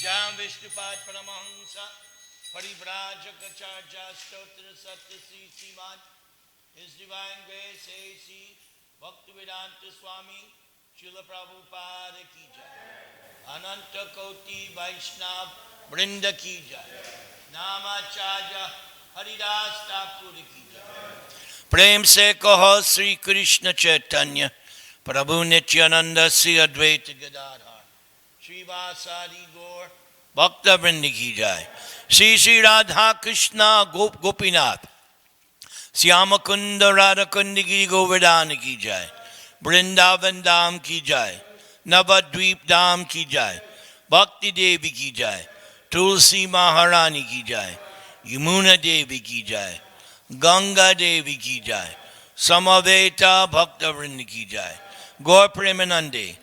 Jam Vishnupad Paramahansa Parivrajakachacha Stotra Satya Sri Sriman His Divine Grace A.C. Bhaktivedanta Swami Srila Prabhupada Ki Jai Ananta Koti Vaishnav Vrinda Ki Jai Namacharya Haridas Thakur Ki Jai Prem Se Kaho Sri Krishna Chaitanya Prabhu Nityananda Sri Advaita Gadadhar Srivasadi Gaur Bhakta Vrindi Ki Jai Sri Sri Radha Krishna Gopinath Syama Kunda Radha Kundi Giri Govardhana Ki Jai Vrindavan Dham Ki Jai Navadvip Dham Ki Jai Bhakti Devi Ki Jai Tulsi Maharani Ki Jai Yamuna Devi Ki Jai Ganga Devi Ki Jai Samaveta Bhakta Vrindi Ki Jai Gaur Premanande.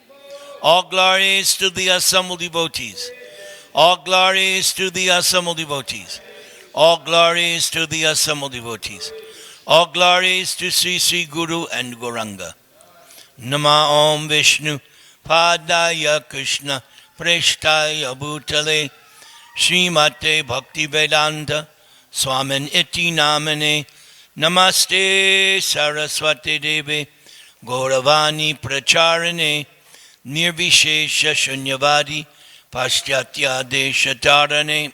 All glories to the assembled devotees. All glories to the assembled devotees. All glories to the assembled devotees. All glories to Sri Sri Guru and Gauranga. Nama Om Vishnu Padaya Krishna Preshtaya Bhutale Srimate Bhakti Vedanta Swamin Iti Namane Namaste Saraswati Devi Gauravani Pracharane Nirvishesha Shunyavadi Paschatya Deshatarane.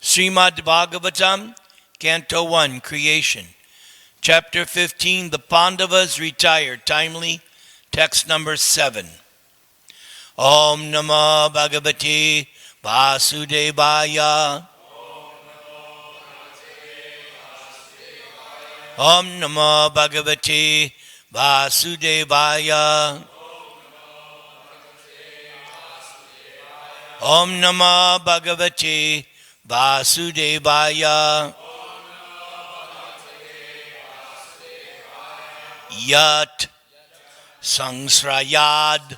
Srimad Bhagavatam, Canto 1, Creation. Chapter 15, The Pandavas Retire Timely. Text number 7. Om Namo Bhagavate Vasudevaya. Om Namo Bhagavate Vasudevaya. Om Namo Bhagavate Vasudevaya. Yat Sangsrayad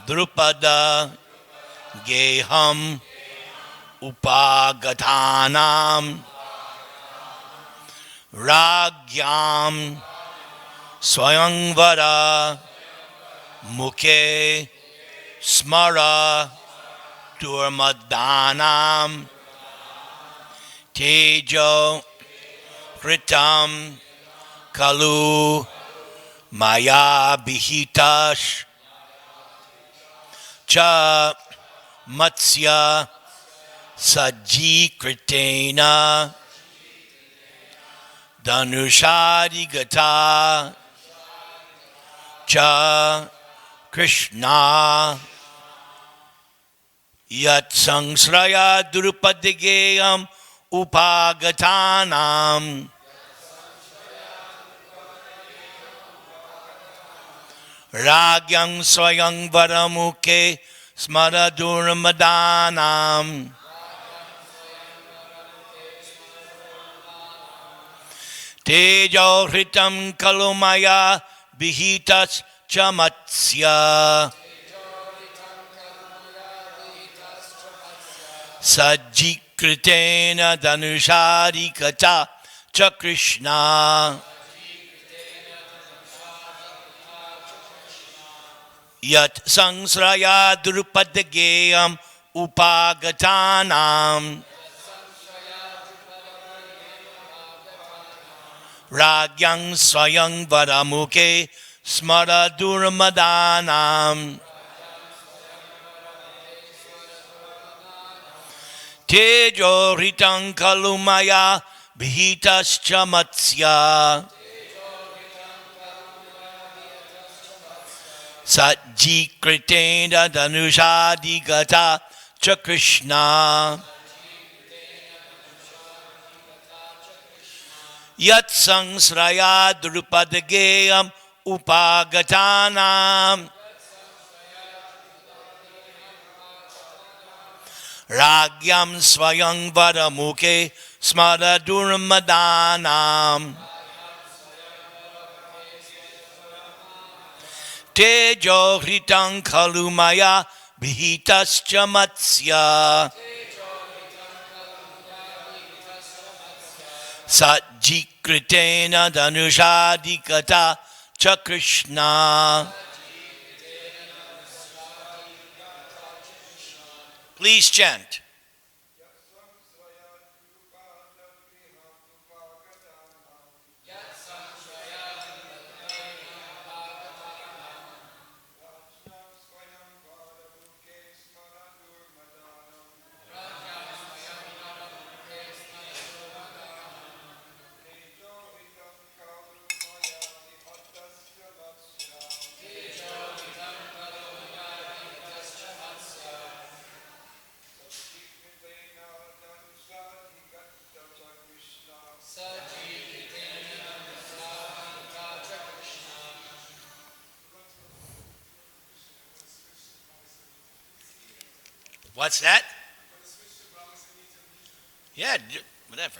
Drupada Geham Upagatanam Ragyam Swayamvara Mukhe Smara Durmadanam Tejo Kritam Kalu Maya Bihitash Cha Matsya Sajikritena Dhanushadi Gata Cha Krishna Yat Sangsraya Drupadigeyam Upagatanam Ragyam Swayam Varamuke Smaradurmadanam Tejo Hritam Kalumaya Bihitas Chamatsya Sajikritena Dhanushadi Kata Cha Krishna Yat Sangsraya Drupadageyam Upagatanam Ragyam Swayam Varamuke Smara Durmadanam Tejo Hritam Kalumaya Bihitas Chamatsya Sajikritena Dhanushadi Gata Cha Krishna Yat Sangsraya Drupadageyam Upagatanam Ragyam Swayam Varamuke Smara Durmadanam Tejo Hritam Kalumaya Bihitas Chamatsya Sajikritena Dhanushadi Kata Cha Krishna Please chant. What's that? Yeah, whatever.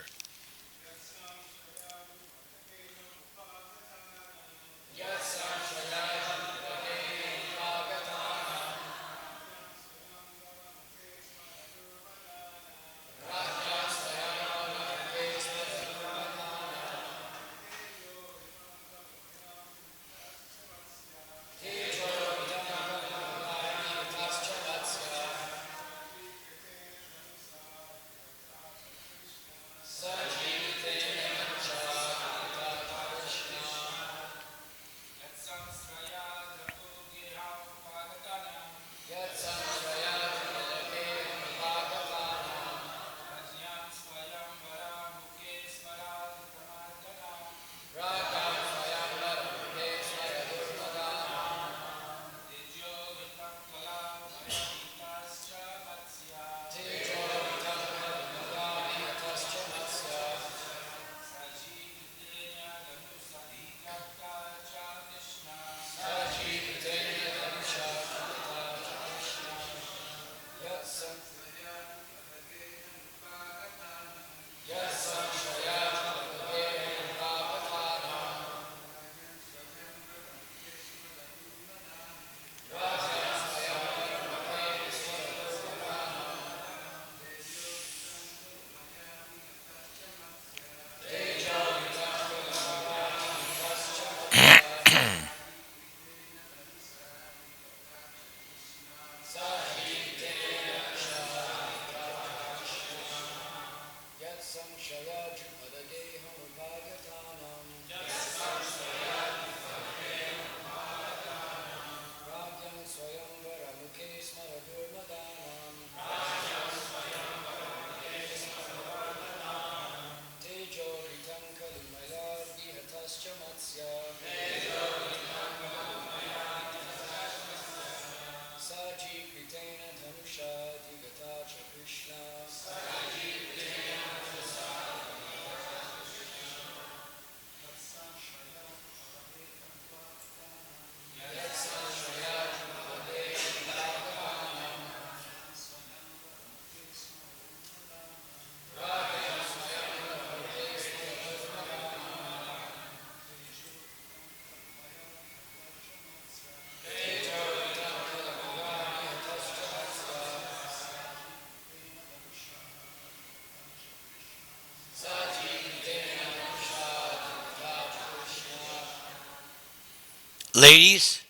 Ladies,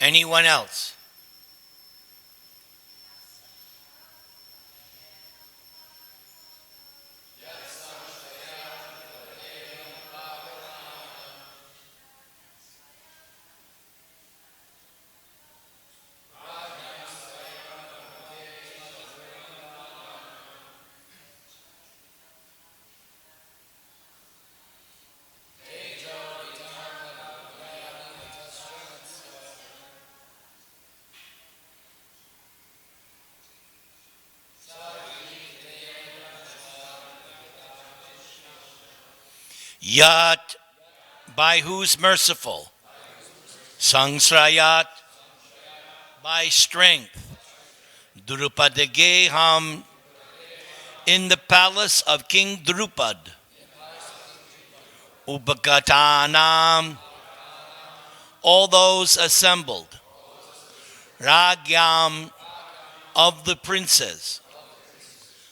anyone else? Yat, by who's merciful. Sangsrayat, by strength. Drupadageham, in the palace of King Drupad. Upakatanam, all those assembled. Ragyam, of the princes.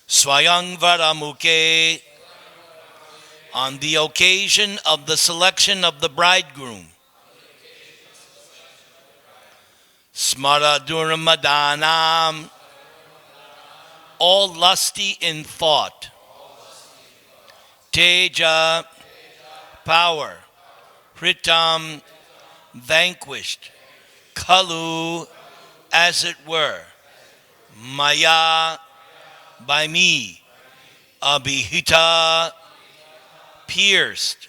Swayamvaramuke, on the occasion of the selection of the bridegroom. Smaradurmadanam, all lusty in thought. Teja, power. Hritam, vanquished. Kalu, as it were. Maya, by me. Abhihita, pierced.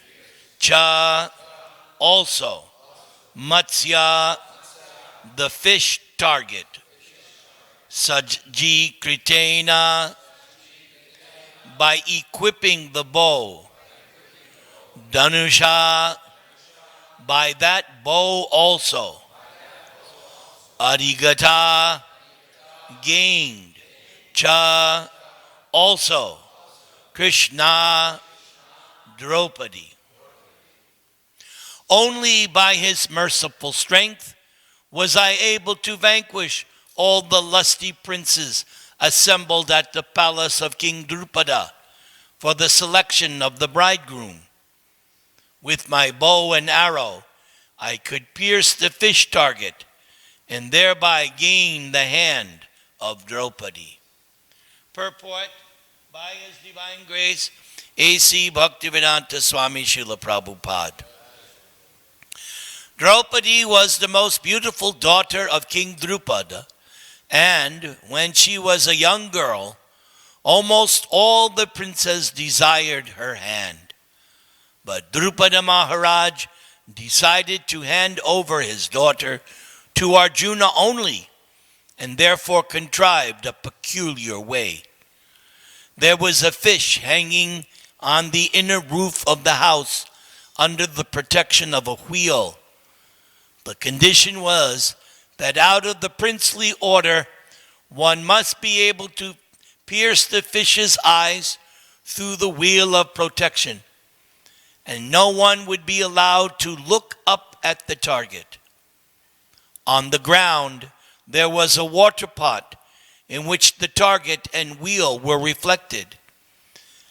Cha, also. Matsya, the fish target. Sajji Kritena, by equipping the bow. Danusha, by that bow also. Arigata, gained. Cha, also. Krishna, Draupadi. Only by his merciful strength was I able to vanquish all the lusty princes assembled at the palace of King Drupada for the selection of the bridegroom. With my bow and arrow, I could pierce the fish target and thereby gain the hand of Draupadi. Purport, by His Divine Grace, A.C. Bhaktivedanta Swami Srila Prabhupada. Draupadi was the most beautiful daughter of King Drupada, and when she was a young girl, almost all the princes desired her hand. But Drupada Maharaj decided to hand over his daughter to Arjuna only, and therefore contrived a peculiar way. There was a fish hanging on the inner roof of the house under the protection of a wheel. The condition was that out of the princely order, one must be able to pierce the fish's eyes through the wheel of protection, and no one would be allowed to look up at the target. On the ground, there was a water pot in which the target and wheel were reflected,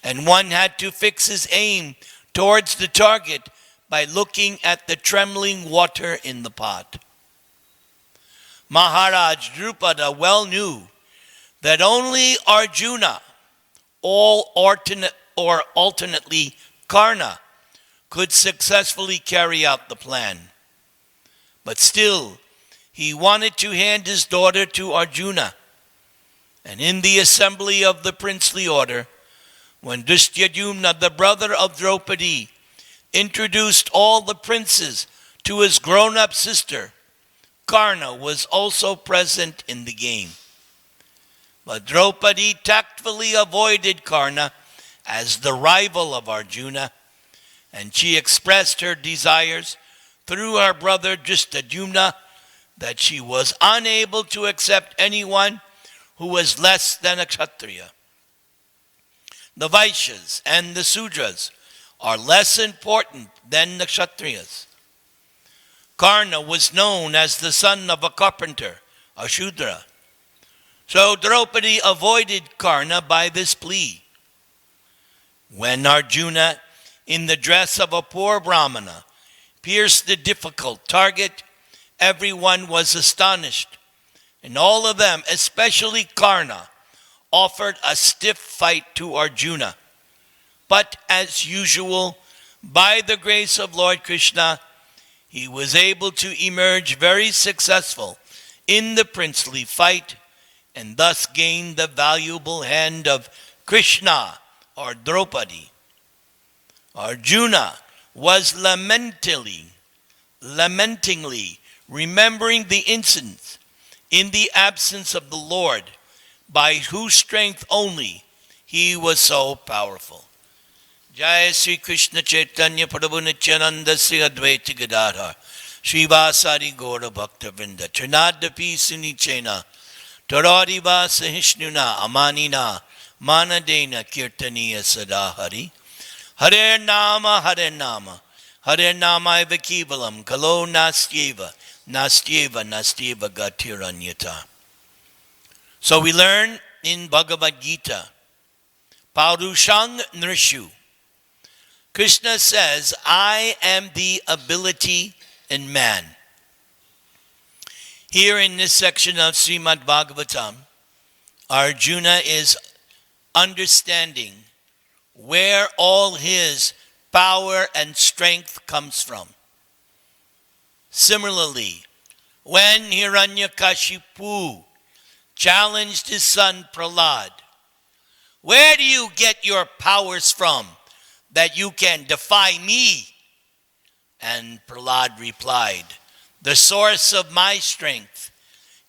and one had to fix his aim towards the target by looking at the trembling water in the pot. Maharaj Drupada well knew that only Arjuna, alternately Karna, could successfully carry out the plan. But still, he wanted to hand his daughter to Arjuna. And in the assembly of the princely order, when Dhristadyumna, the brother of Draupadi, introduced all the princes to his grown-up sister, Karna was also present in the game. But Draupadi tactfully avoided Karna as the rival of Arjuna, and she expressed her desires through her brother Dhristadyumna that she was unable to accept anyone who was less than a Kshatriya. The Vaishyas and the Sudras are less important than the Kshatriyas. Karna was known as the son of a carpenter, a Shudra. So Draupadi avoided Karna by this plea. When Arjuna, in the dress of a poor Brahmana, pierced the difficult target, everyone was astonished, and all of them, especially Karna, offered a stiff fight to Arjuna. But as usual, by the grace of Lord Krishna, he was able to emerge very successful in the princely fight, and thus gained the valuable hand of Krishna, or Draupadi. Arjuna was lamentingly remembering the incidents in the absence of the Lord, by whose strength only he was so powerful. Jai Sri Krishna Chaitanya Prabhu Nityananda Sri Advaita Gadadhar Srivasadi Gaura Bhakta Vrinda Trinadapi Sunichena Taradiva Sahishnuna Amanina Manadena Kirtaniya Sadahari Hare Nama Hare Nama Hare Nama Eva Kevalam Kalo Nastyeva Nastyeva Gatiranyata. So we learn in Bhagavad Gita, Paurushang Nrishu. Krishna says, I am the ability in man. Here in this section of Srimad Bhagavatam, Arjuna is understanding where all his power and strength comes from. Similarly, when Hiranyakashipu challenged his son Prahlad, where do you get your powers from that you can defy me? And Prahlad replied, the source of my strength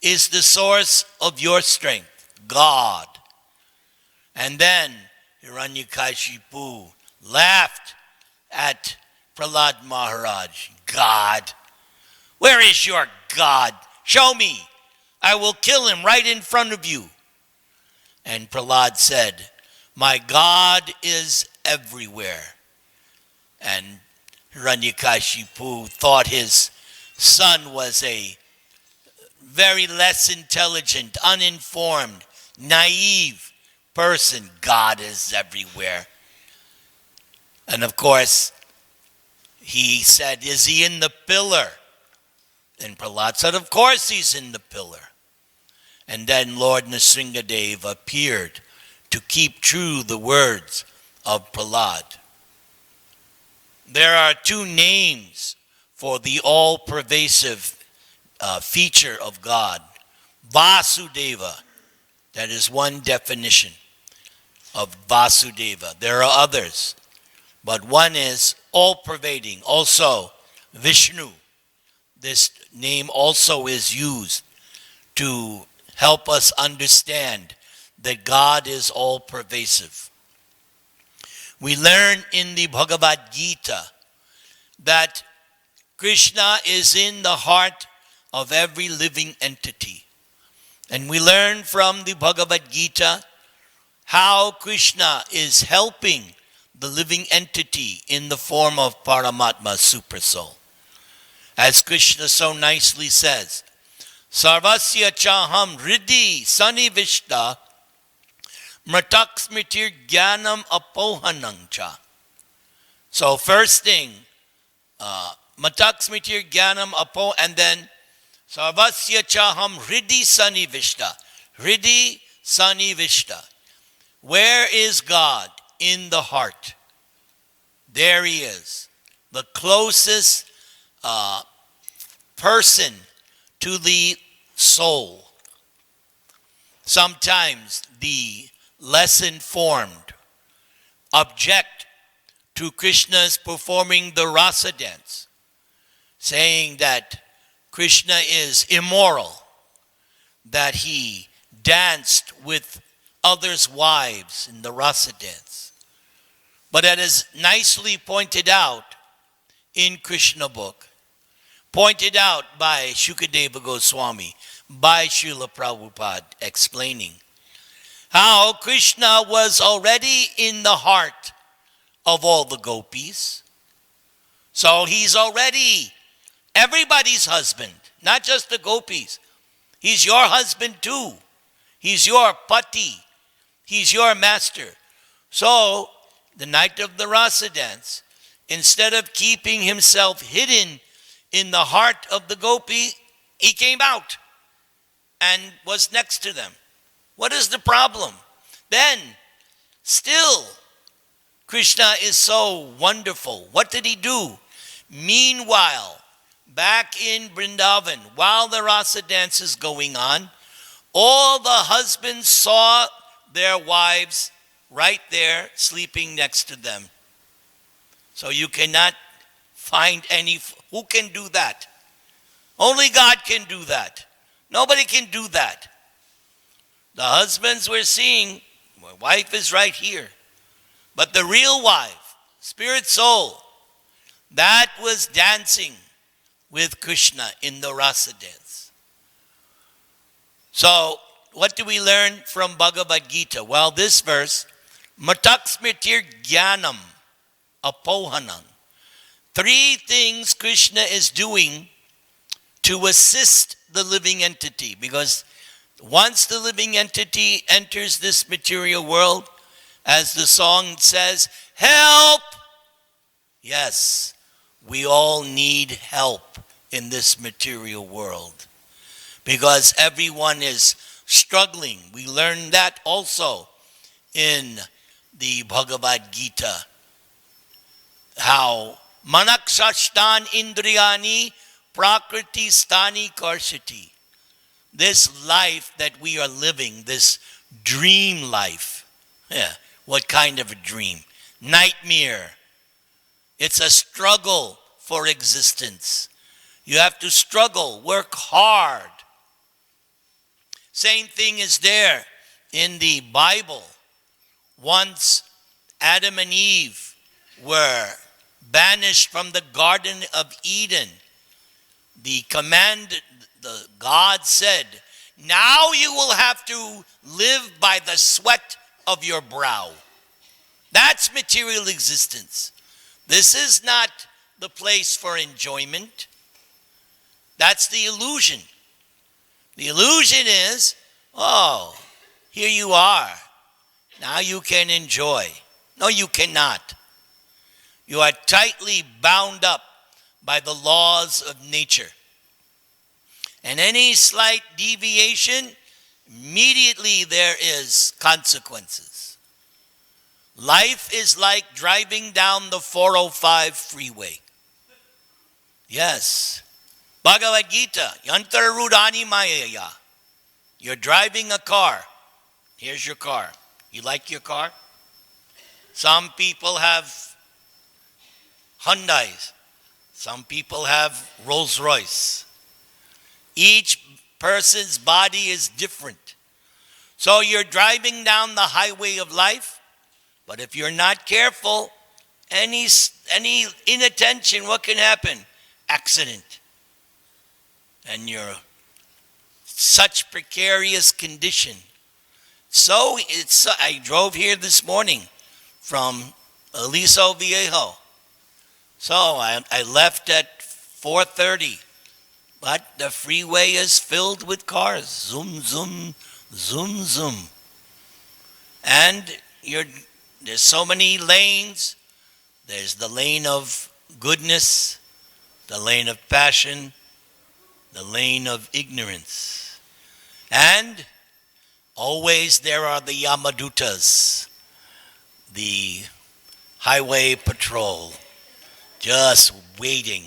is the source of your strength, God. And then Hiranyakashipu laughed at Prahlad Maharaj. God? Where is your God? Show me. I will kill him right in front of you. And Prahlad said, my God is everywhere. And Hiranyakashipu thought his son was a very less intelligent, uninformed, naive person. God is everywhere. And of course, he said, is he in the pillar? And Prahlad said, of course he's in the pillar. And then Lord Nrsingadev appeared to keep true the words of Prahlad. There are two names for the all-pervasive feature of God. Vasudeva, that is one definition of Vasudeva. There are others, but one is all-pervading. Also, Vishnu. This name also is used to help us understand that God is all-pervasive. We learn in the Bhagavad Gita that Krishna is in the heart of every living entity. And we learn from the Bhagavad Gita how Krishna is helping the living entity in the form of Paramatma, Supersoul. As Krishna so nicely says, Sarvasya chaham riddhi sanivishta mrataksmitir jnanam apohanang cha. So first thing, mataksmitir jnanam apo, and then Sarvasya chaham riddhi sanivishta. Riddhi sanivishta. Where is God? In the heart. There he is. The closest person to the soul. Sometimes the less informed object to Krishna's performing the rasa dance, saying that Krishna is immoral, that he danced with others' wives in the rasa dance. But it is nicely pointed out in Krishna book, pointed out by Shukadeva Goswami, by Srila Prabhupada, explaining how Krishna was already in the heart of all the gopis. So he's already everybody's husband, not just the gopis. He's your husband too. He's your pati. He's your master. So the night of the rasa dance, instead of keeping himself hidden in the heart of the gopi, he came out and was next to them. What is the problem? Then, still, Krishna is so wonderful. What did he do? Meanwhile, back in Vrindavan, while the rasa dance is going on, all the husbands saw their wives right there sleeping next to them. So you cannot find any. Who can do that? Only God can do that. Nobody can do that. The husbands we're seeing, my wife is right here. But the real wife, spirit soul, that was dancing with Krishna in the rasa dance. So, what do we learn from Bhagavad Gita? Well, this verse, Matak Smritir Jnanam Apohanam. 3 things Krishna is doing to assist the living entity. Because once the living entity enters this material world, as the song says, help! Yes, we all need help in this material world. Because everyone is struggling. We learn that also in the Bhagavad Gita. How Manakshashtan Indriyani Prakriti Stani Karshati. This life that we are living, this dream life. Yeah, what kind of a dream? Nightmare. It's a struggle for existence. You have to struggle, work hard. Same thing is there in the Bible. Once Adam and Eve were banished from the Garden of Eden, the God said, now you will have to live by the sweat of your brow. That's material existence. This is not the place for enjoyment. That's the illusion. The illusion is, oh, here you are. Now you can enjoy. No, you cannot. You are tightly bound up by the laws of nature. And any slight deviation, immediately there is consequences. Life is like driving down the 405 freeway. Yes. Bhagavad Gita, Yantara Rudani Mayaya. You're driving a car. Here's your car. You like your car? Some people have Hyundais. Some people have Rolls Royce. Each person's body is different. So you're driving down the highway of life, but if you're not careful, any inattention, what can happen? Accident. And you're such precarious condition. So I drove here this morning from Aliso Viejo. So I left at 4:30. But the freeway is filled with cars. Zoom, zoom, zoom, zoom. And there's so many lanes. There's the lane of goodness, the lane of passion, the lane of ignorance. And always there are the Yamadutas, the highway patrol, just waiting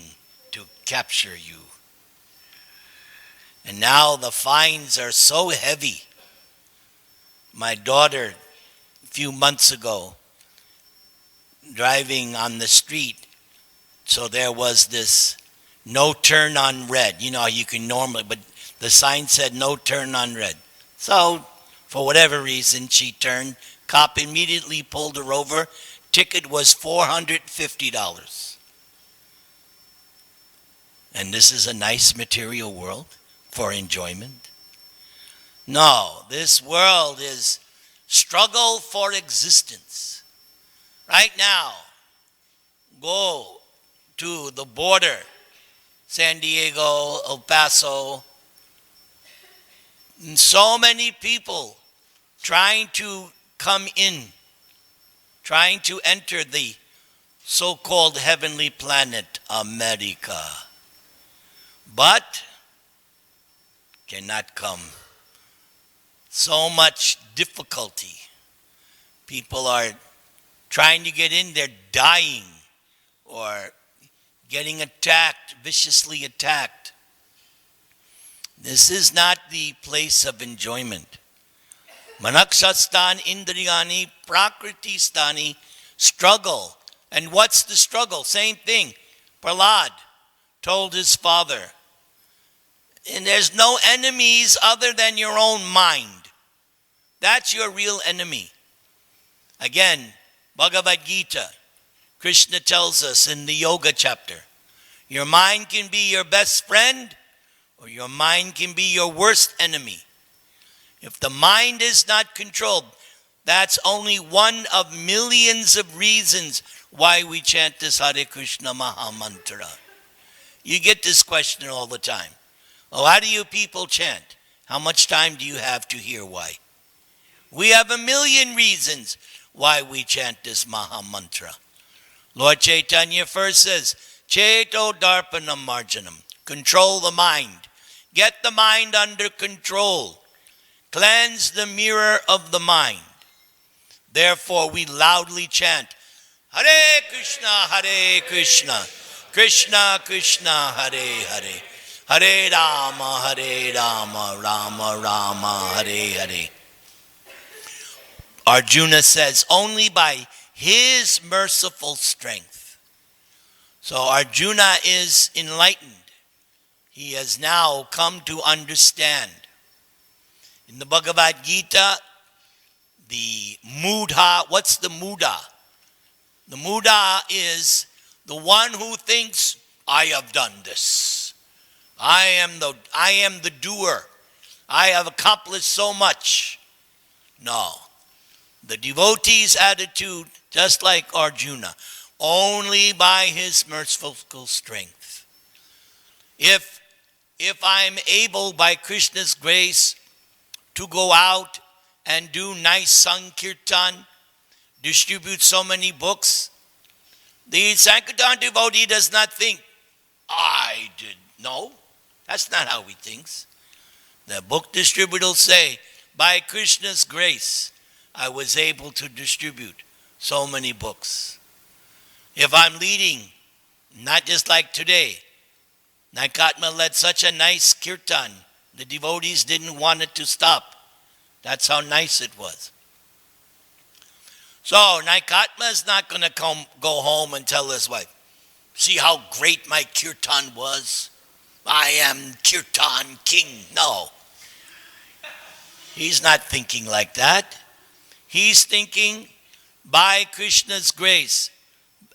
to capture you. And now the fines are so heavy. My daughter, a few months ago, driving on the street, so there was this no turn on red. You know how you can normally, but the sign said no turn on red. So, for whatever reason, she turned. Cop immediately pulled her over. Ticket was $450. And this is a nice material world for enjoyment? No, this world is struggle for existence. Right now, go to the border, San Diego, El Paso, and so many people trying to come in, trying to enter the so-called heavenly planet, America. But cannot come. So much difficulty. People are trying to get in, they're dying or getting attacked, viciously attacked. This is not the place of enjoyment. Manakshastan Indriyani Prakriti Stani, struggle. And what's the struggle? Same thing. Prahlad told his father, and there's no enemies other than your own mind. That's your real enemy. Again, Bhagavad Gita. Krishna tells us in the yoga chapter, your mind can be your best friend or your mind can be your worst enemy. If the mind is not controlled, that's only one of millions of reasons why we chant this Hare Krishna Maha Mantra. You get this question all the time. Oh, how do you people chant? How much time do you have to hear why? We have a million reasons why we chant this Maha Mantra. Lord Chaitanya first says, Cheto Darpanam Marjanam. Control the mind. Get the mind under control. Cleanse the mirror of the mind. Therefore, we loudly chant, Hare Krishna, Krishna Krishna, Hare Hare, Hare Rama, Rama Rama, Hare Hare. Arjuna says, only by his merciful strength. So Arjuna is enlightened. He has now come to understand. In the Bhagavad Gita, the Mudha, what's the Mudha? The Mudha is the one who thinks, I have done this. I am the doer. I have accomplished so much. No. The devotee's attitude, just like Arjuna, only by his merciful strength. If I'm able by Krishna's grace to go out and do nice Sankirtan, distribute so many books, the Sankirtan devotee does not think, I did. No, that's not how he thinks. The book distributors say, by Krishna's grace, I was able to distribute so many books. If I'm leading, not just like today, Naikatma led such a nice kirtan, the devotees didn't want it to stop. That's how nice it was. So Naikatma is not going to go home and tell his wife, see how great my kirtan was? I am kirtan king. No. He's not thinking like that. He's thinking by Krishna's grace,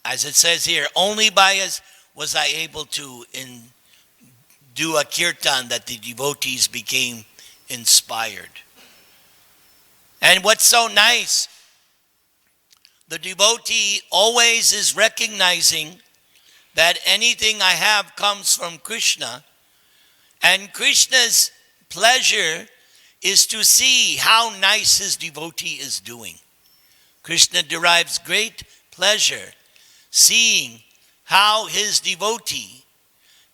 as it says here, only by us was I able to do a kirtan that the devotees became inspired. And what's so nice, the devotee always is recognizing that anything I have comes from Krishna, and Krishna's pleasure is to see how nice his devotee is doing. Krishna derives great pleasure seeing how his devotee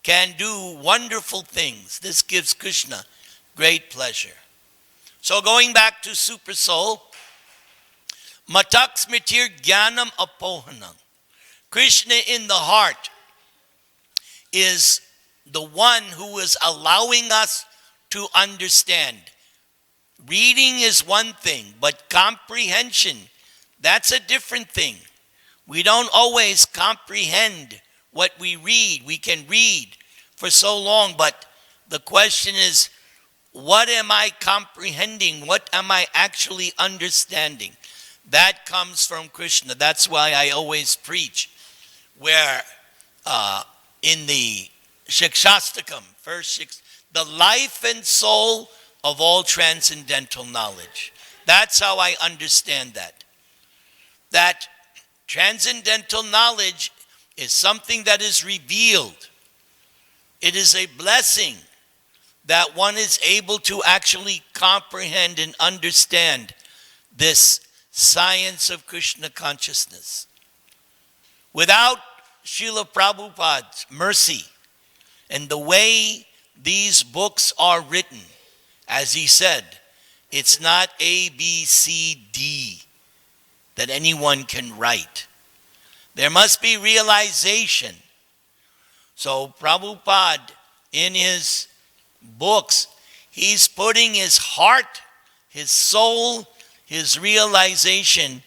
can do wonderful things. This gives Krishna great pleasure. So going back to Super Soul, Matak Smitir Jnanam Apohanam. Krishna in the heart is the one who is allowing us to understand. Reading is one thing, but comprehension, that's a different thing. We don't always comprehend what we read. We can read for so long, but the question is, what am I comprehending? What am I actually understanding? That comes from Krishna. That's why I always preach where in the Shikshastakam, the life and soul of all transcendental knowledge. That's how I understand that. That transcendental knowledge is something that is revealed. It is a blessing that one is able to actually comprehend and understand this science of Krishna consciousness. Without Srila Prabhupada's mercy and the way these books are written, as he said, it's not A, B, C, D that anyone can write. There must be realization. So Prabhupada, in his books, he's putting his heart, his soul, his realization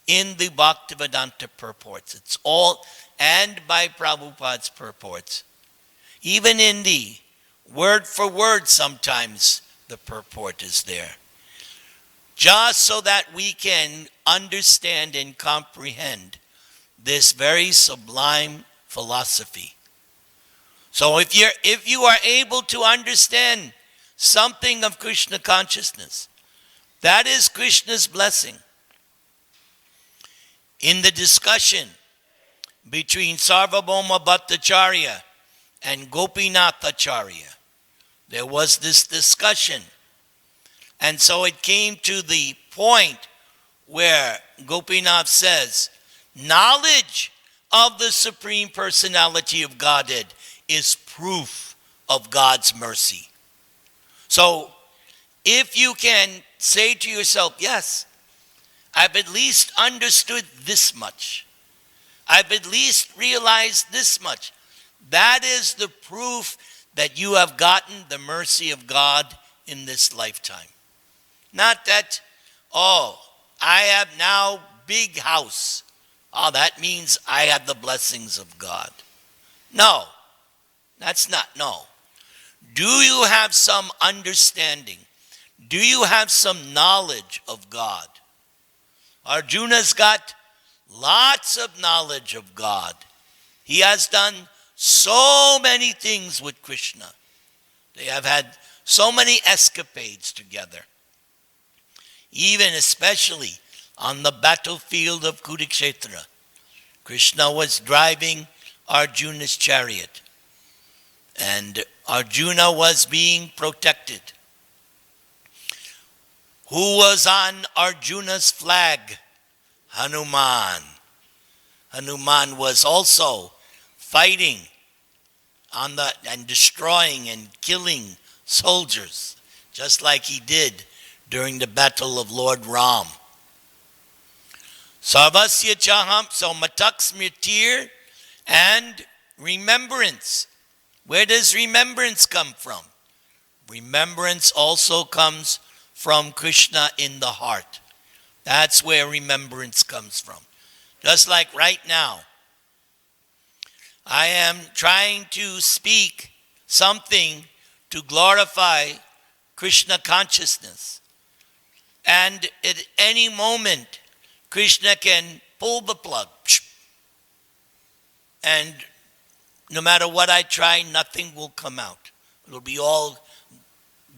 in the Bhaktivedanta purports. It's all, and by Prabhupada's purports. Even in the word for word, sometimes the purport is there. Just so that we can understand and comprehend this very sublime philosophy. So if you are able to understand something of Krishna consciousness, that is Krishna's blessing. In the discussion between Sarvabhauma Bhattacharya and Gopinath Acharya, there was this discussion. And so it came to the point where Gopinath says, knowledge of the Supreme Personality of Godhead is proof of God's mercy. So if you can say to yourself, yes, I've at least understood this much. I've at least realized this much. That is the proof that you have gotten the mercy of God in this lifetime. Not that, oh, I have now big house. Oh, that means I have the blessings of God. No, that's not, no. Do you have some understanding? Do you have some knowledge of God? Arjuna's got lots of knowledge of God. He has done so many things with Krishna. They have had so many escapades together. Even especially on the battlefield of Kurukshetra, Krishna was driving Arjuna's chariot. And Arjuna was being protected. Who was on Arjuna's flag? Hanuman. Hanuman was also fighting and destroying and killing soldiers, just like he did during the battle of Lord Ram. Sarvasya Chaham, so Matak Smritir and remembrance. Where does remembrance come from? Remembrance also comes from Krishna in the heart. That's where remembrance comes from. Just like right now, I am trying to speak something to glorify Krishna consciousness. And at any moment, Krishna can pull the plug. And no matter what I try, nothing will come out. It'll be all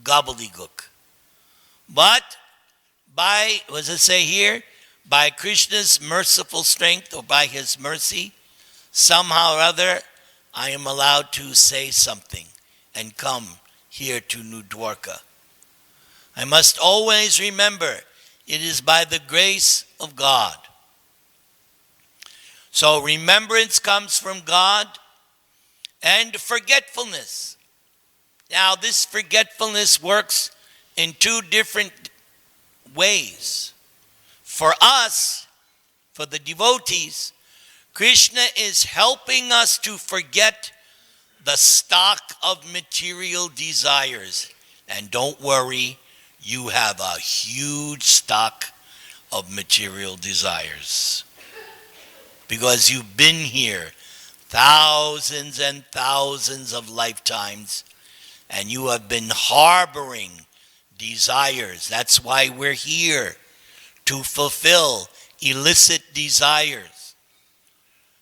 gobbledygook. But by, what does it say here? By Krishna's merciful strength, or by his mercy, somehow or other, I am allowed to say something and come here to New Dwarka. I must always remember it is by the grace of God. So remembrance comes from God, and forgetfulness. Now this forgetfulness works in two different ways. For us, for the devotees, Krishna is helping us to forget the stock of material desires. And don't worry, you have a huge stock of material desires. Because you've been here thousands and thousands of lifetimes, and you have been harboring desires. That's why we're here, to fulfill illicit desires.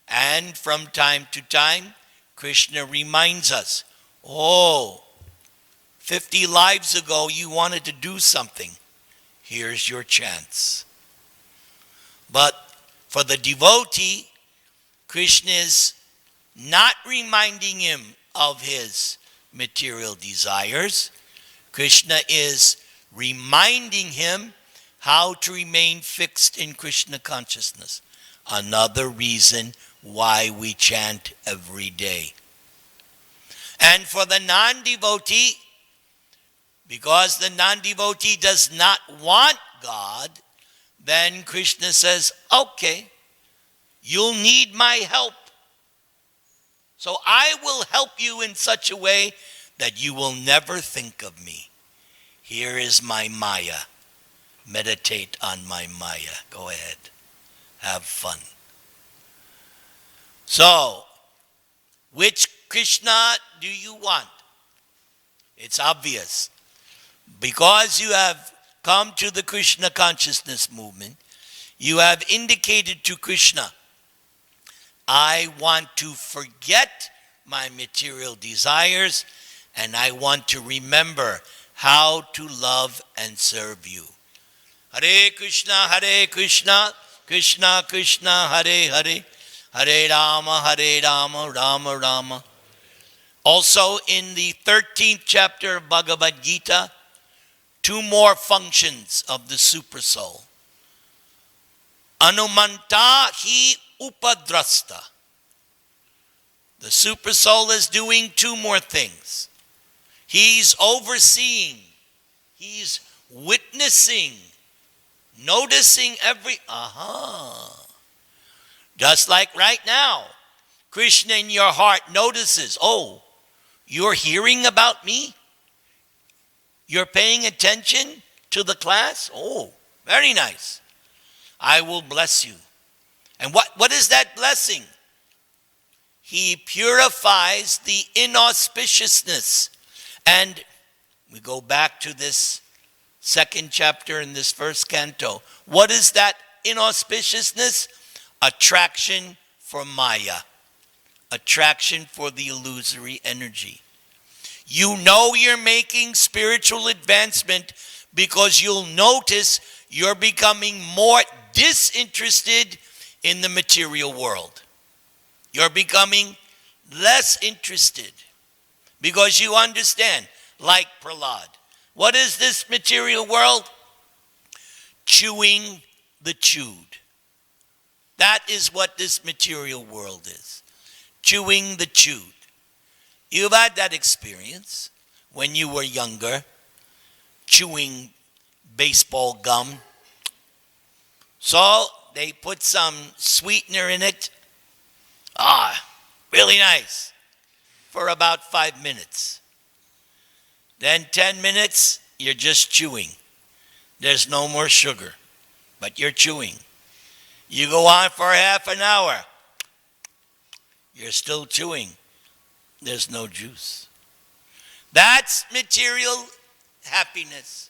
And from time to time, Krishna reminds us, 50 lives ago you wanted to do something. Here's your chance. But for the devotee, Krishna is not reminding him of his material desires. Krishna is reminding him how to remain fixed in Krishna consciousness. Another reason why we chant every day. And for the non-devotee, because the non-devotee does not want God, then Krishna says, okay, you'll need my help. So I will help you in such a way that you will never think of me. Here is my Maya. Meditate on my Maya. Go ahead. Have fun. So, which Krishna do you want? It's obvious. Because you have come to the Krishna consciousness movement, you have indicated to Krishna I want to forget my material desires, and I want to remember how to love and serve you. Hare Krishna, Krishna Krishna, Hare Hare, Hare Rama, Rama Rama. Also in the 13th chapter of Bhagavad Gita, 2 more functions of the Supersoul. Anumanta hi upadrasta. The Supersoul is doing 2 more things. He's overseeing, he's witnessing, noticing every, just like right now, Krishna in your heart notices, oh, you're hearing about me? You're paying attention to the class? Oh, very nice. I will bless you. And what is that blessing? He purifies the inauspiciousness. And we go back to this 2nd chapter in this 1st canto. What is that inauspiciousness? Attraction for Maya. Attraction for the illusory energy. You know you're making spiritual advancement because you'll notice you're becoming more disinterested in the material world. You're becoming less interested because you understand, like Prahlad, what is this material world? Chewing the chewed. That is what this material world is. Chewing the chewed. You've had that experience when you were younger, chewing baseball gum. So they put some sweetener in it. Really nice. For about 5 minutes. Then 10 minutes, you're just chewing. There's no more sugar, but you're chewing. You go on for half an hour. You're still chewing. There's no juice. That's material happiness.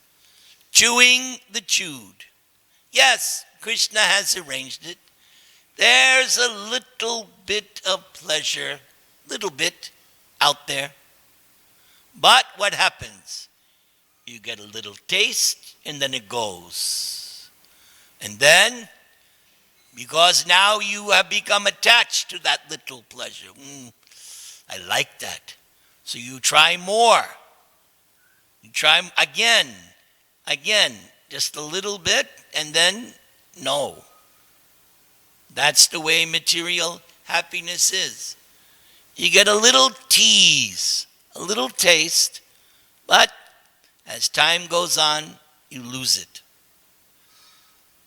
Chewing the chewed. Yes, Krishna has arranged it. There's a little bit of pleasure, little bit out there. But what happens? You get a little taste and then it goes. And then, because now you have become attached to that little pleasure. I like that. So you try more. You try again, just a little bit, and then no. That's the way material happiness is. You get a little tease, a little taste, but as time goes on, you lose it.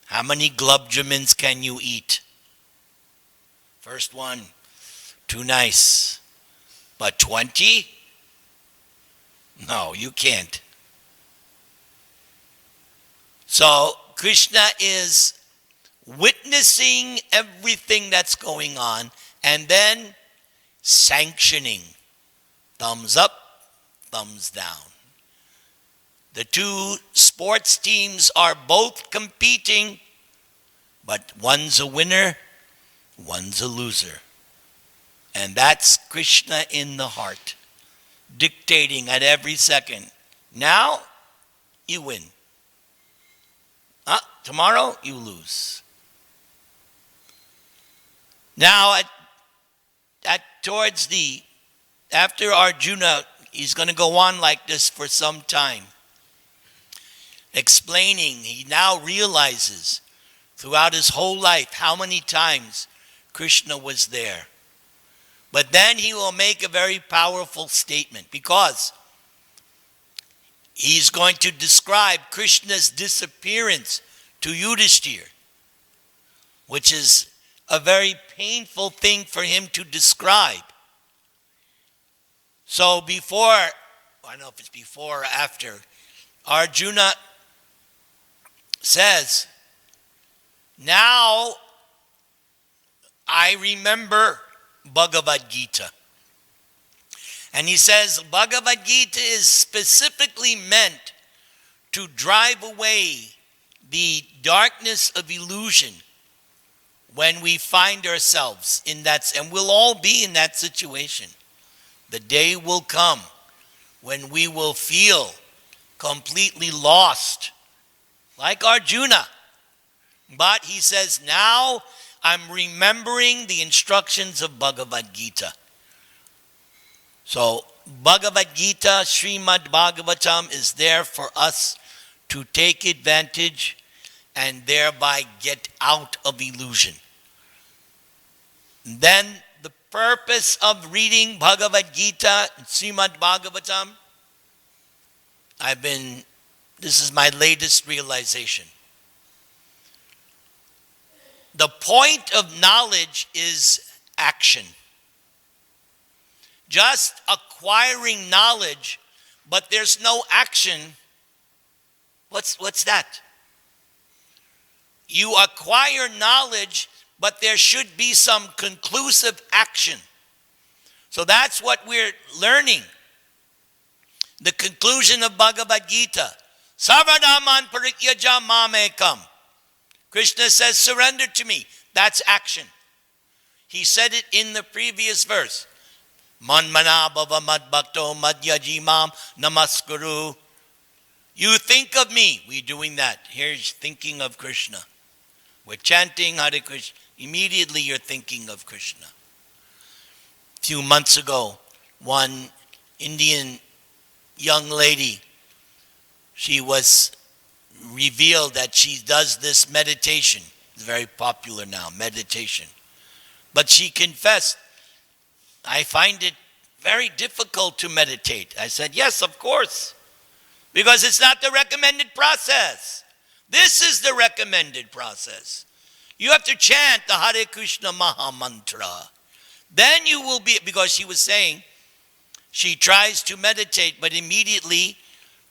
How many glubjamins can you eat? First one, too nice. But 20? No, you can't. So Krishna is witnessing everything that's going on and then sanctioning. Thumbs up, thumbs down. The 2 sports teams are both competing, but one's a winner, one's a loser. And that's Krishna in the heart, dictating at every second. Now, you win. Tomorrow, you lose. Now, after Arjuna, he's going to go on like this for some time, explaining, he now realizes throughout his whole life how many times Krishna was there. But then he will make a very powerful statement because he's going to describe Krishna's disappearance to Yudhishthira, which is a very painful thing for him to describe. So before, I don't know if it's before or after, Arjuna says, now I remember Bhagavad Gita. And he says Bhagavad Gita is specifically meant to drive away the darkness of illusion when we find ourselves in that, and we'll all be in that situation, the day will come when we will feel completely lost, like Arjuna. But he says, now I'm remembering the instructions of Bhagavad Gita. So Bhagavad Gita, Srimad Bhagavatam is there for us to take advantage and thereby get out of illusion. Then the purpose of reading Bhagavad Gita, Srimad Bhagavatam, this is my latest realization. The point of knowledge is action. Just acquiring knowledge, but there's no action. What's that? You acquire knowledge, but there should be some conclusive action. So that's what we're learning. The conclusion of Bhagavad Gita. Sarvadhaman parityaja mamekam. Krishna says, surrender to me. That's action. He said it in the previous verse. Manmana bhava madbhakto madhyaji mam namaskuru. You think of me. We're doing that. Here's thinking of Krishna. We're chanting Hare Krishna. Immediately you're thinking of Krishna. A few months ago, one Indian young lady, she was revealed that she does this meditation. It's very popular now, meditation. But she confessed, I find it very difficult to meditate. I said, yes, of course, because it's not the recommended process. This is the recommended process. You have to chant the Hare Krishna Maha Mantra. Then you will be, because she was saying, she tries to meditate, but immediately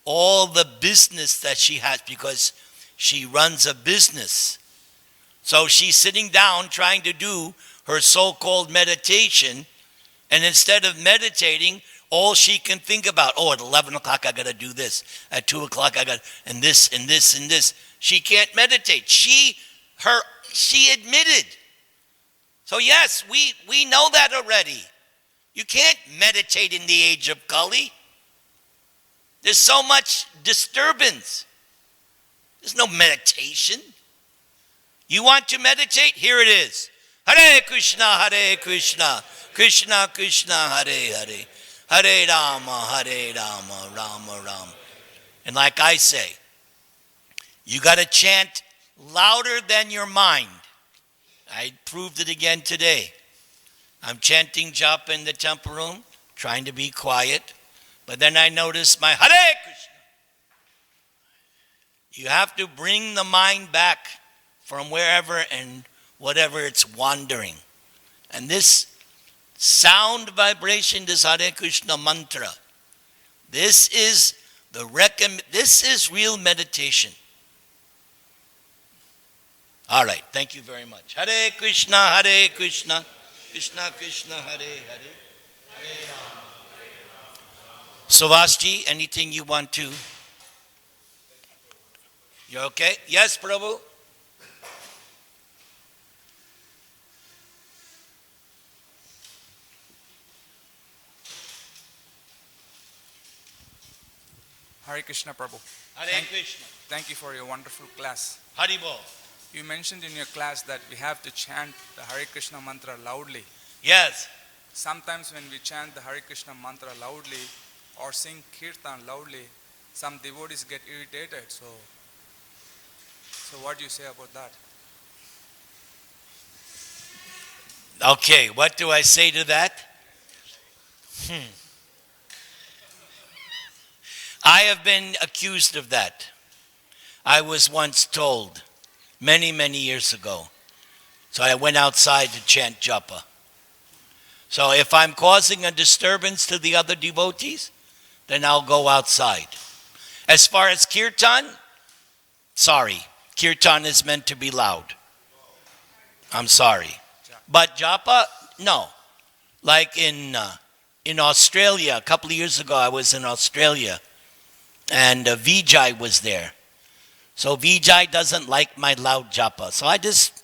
all the business that she has, because she runs a business. So she's sitting down trying to do her so-called meditation, and instead of meditating, all she can think about, at 11 o'clock I got to do this. At 2 o'clock I got, and this, and this, and this. She can't meditate. She admitted. So yes, we know that already. You can't meditate in the age of Kali. There's so much disturbance. There's no meditation. You want to meditate? Here it is. Hare Krishna, Krishna Krishna, Hare Hare, Hare Rama, Rama Rama. And like I say, you got to chant louder than your mind. I proved it again today. I'm chanting japa in the temple room, trying to be quiet. But then I noticed my Hare Krishna. You have to bring the mind back from wherever and whatever it's wandering. And this sound vibration, this Hare Krishna mantra, this is real meditation. All right, thank you very much. Hare Krishna, Krishna Krishna, Hare Hare, Hare Rama. Suvasji, anything you want to? You okay? Yes, Prabhu? Hare Krishna, Prabhu. Hare Krishna. Thank you for your wonderful class. Haribol. You mentioned in your class that we have to chant the Hare Krishna mantra loudly. Yes. Sometimes when we chant the Hare Krishna mantra loudly or sing kirtan loudly, some devotees get irritated. So what do you say about that? Okay, what do I say to that? I have been accused of that. I was once told many, many years ago. So I went outside to chant japa. So if I'm causing a disturbance to the other devotees, then I'll go outside. As far as kirtan, sorry. Kirtan is meant to be loud. I'm sorry. But japa, no. Like in Australia, a couple of years ago, I was in Australia, and Vijay was there. So Vijay doesn't like my loud japa. So I just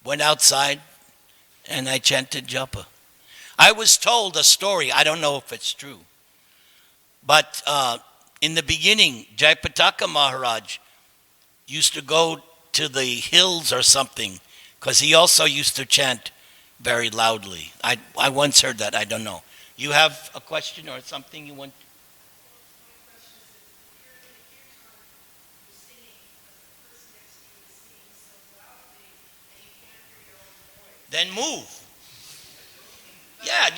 went outside, and I chanted japa. I was told a story, I don't know if it's true, but in the beginning, Jayapataka Maharaj used to go to the hills or something, because he also used to chant very loudly. I once heard that, I don't know. You have a question or something you want? Then move. Yeah,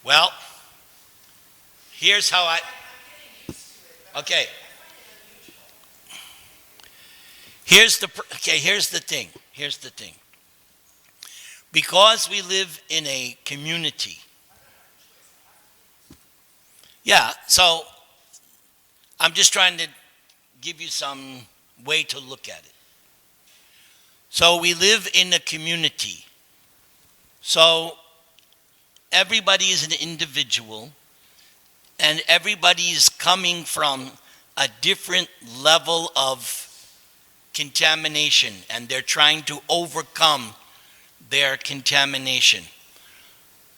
well, here's how okay. Here's the thing. Here's the thing. Because we live in a community. Yeah, so I'm just trying to give you some way to look at it. So we live in a community. So everybody is an individual, and everybody is coming from a different level of contamination, and they're trying to overcome their contamination.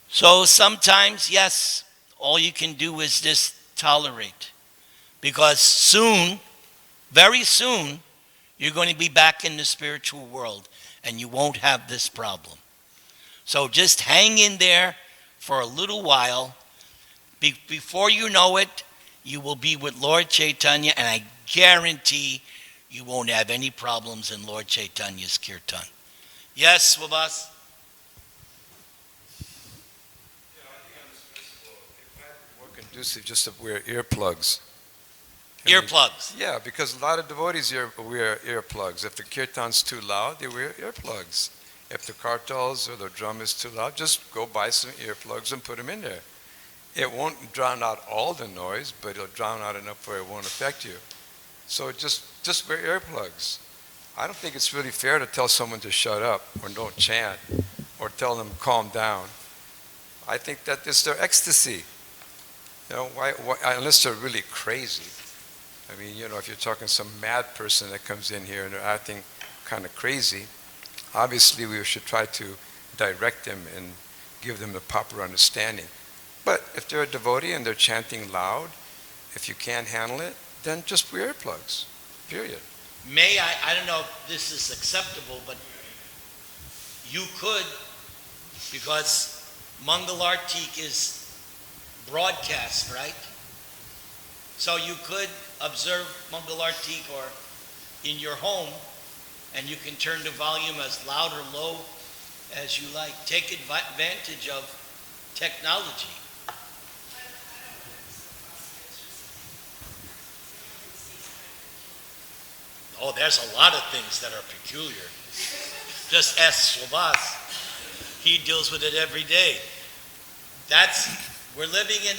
So sometimes, yes, all you can do is just tolerate, because soon, very soon, you're going to be back in the spiritual world and you won't have this problem. So just hang in there for a little while. Before you know it, you will be with Lord Chaitanya, and I guarantee you won't have any problems in Lord Chaitanya's kirtan. Yes, Swabhas? More conducive just to wear earplugs. Earplugs. Yeah, because a lot of devotees wear earplugs. If the kirtan's too loud, they wear earplugs. If the kartals or the drum is too loud, just go buy some earplugs and put them in there. It won't drown out all the noise, but it'll drown out enough where it won't affect you. So just wear earplugs. I don't think it's really fair to tell someone to shut up or don't chant or tell them calm down. I think that it's their ecstasy. You know, why, unless they're really crazy. I mean, you know, if you're talking some mad person that comes in here and they're acting kind of crazy, obviously we should try to direct them and give them the proper understanding. But if they're a devotee and they're chanting loud, if you can't handle it, then just wear earplugs, period. I don't know if this is acceptable, but you could, because Mangalartik is broadcast, right? So you could observe Mangalartik or in your home, and you can turn the volume as loud or low as you like. Take advantage of technology. Oh, there's a lot of things that are peculiar. Just ask Swabhas. He deals with it every day. We're living in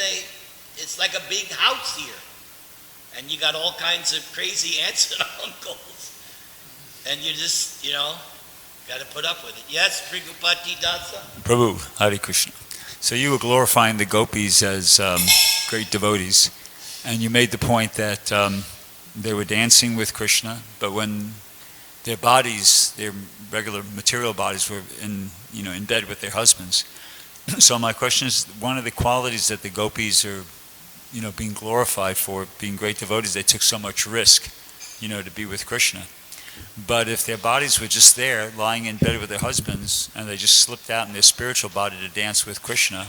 it's like a big house here. And you got all kinds of crazy aunts and uncles. And you just, got to put up with it. Yes, Prigupati Dasa? Prabhu, Hare Krishna. So you were glorifying the gopis as great devotees, and you made the point that they were dancing with Krishna, but when their bodies, their regular material bodies, were in bed with their husbands. So my question is, one of the qualities that the gopis are, being glorified for, being great devotees, they took so much risk, to be with Krishna. But if their bodies were just there, lying in bed with their husbands, and they just slipped out in their spiritual body to dance with Krishna,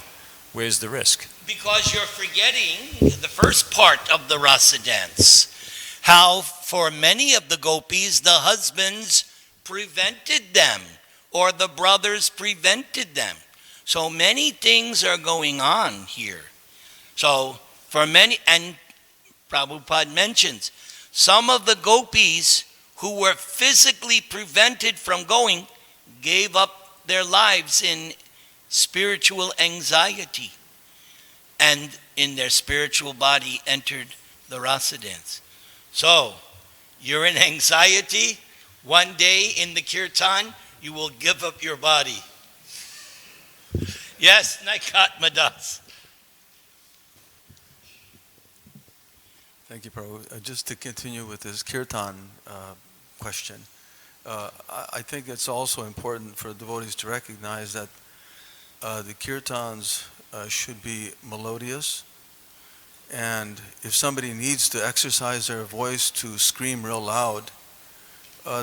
where's the risk? Because you're forgetting the first part of the rasa dance. How for many of the gopis, the husbands prevented them, or the brothers prevented them. So many things are going on here. So for many, and Prabhupada mentions, some of the gopis who were physically prevented from going gave up their lives in spiritual anxiety, and in their spiritual body entered the rasa dance. So, you're in anxiety, one day in the kirtan, you will give up your body. Yes, Naikat Madas. Thank you, Prabhu. Just to continue with this kirtan question, I think it's also important for devotees to recognize that the kirtans should be melodious, and if somebody needs to exercise their voice to scream real loud,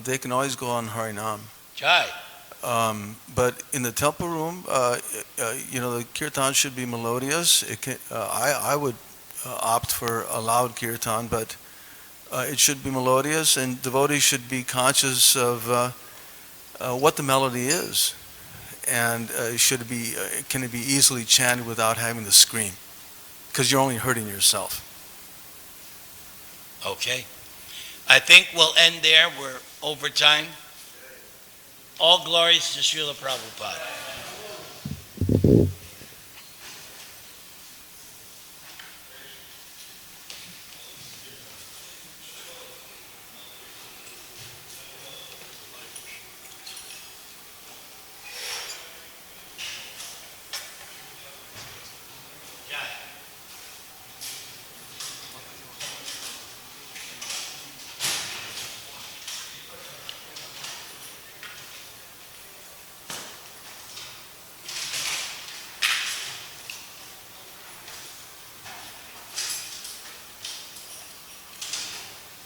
they can always go on Harinam. Jai. But in the temple room, the kirtan should be melodious. I would opt for a loud kirtan, but it should be melodious, and devotees should be conscious of what the melody is, and can it be easily chanted without having to scream? Because you're only hurting yourself. Okay. I think we'll end there. We're over time. All glories to Srila Prabhupada.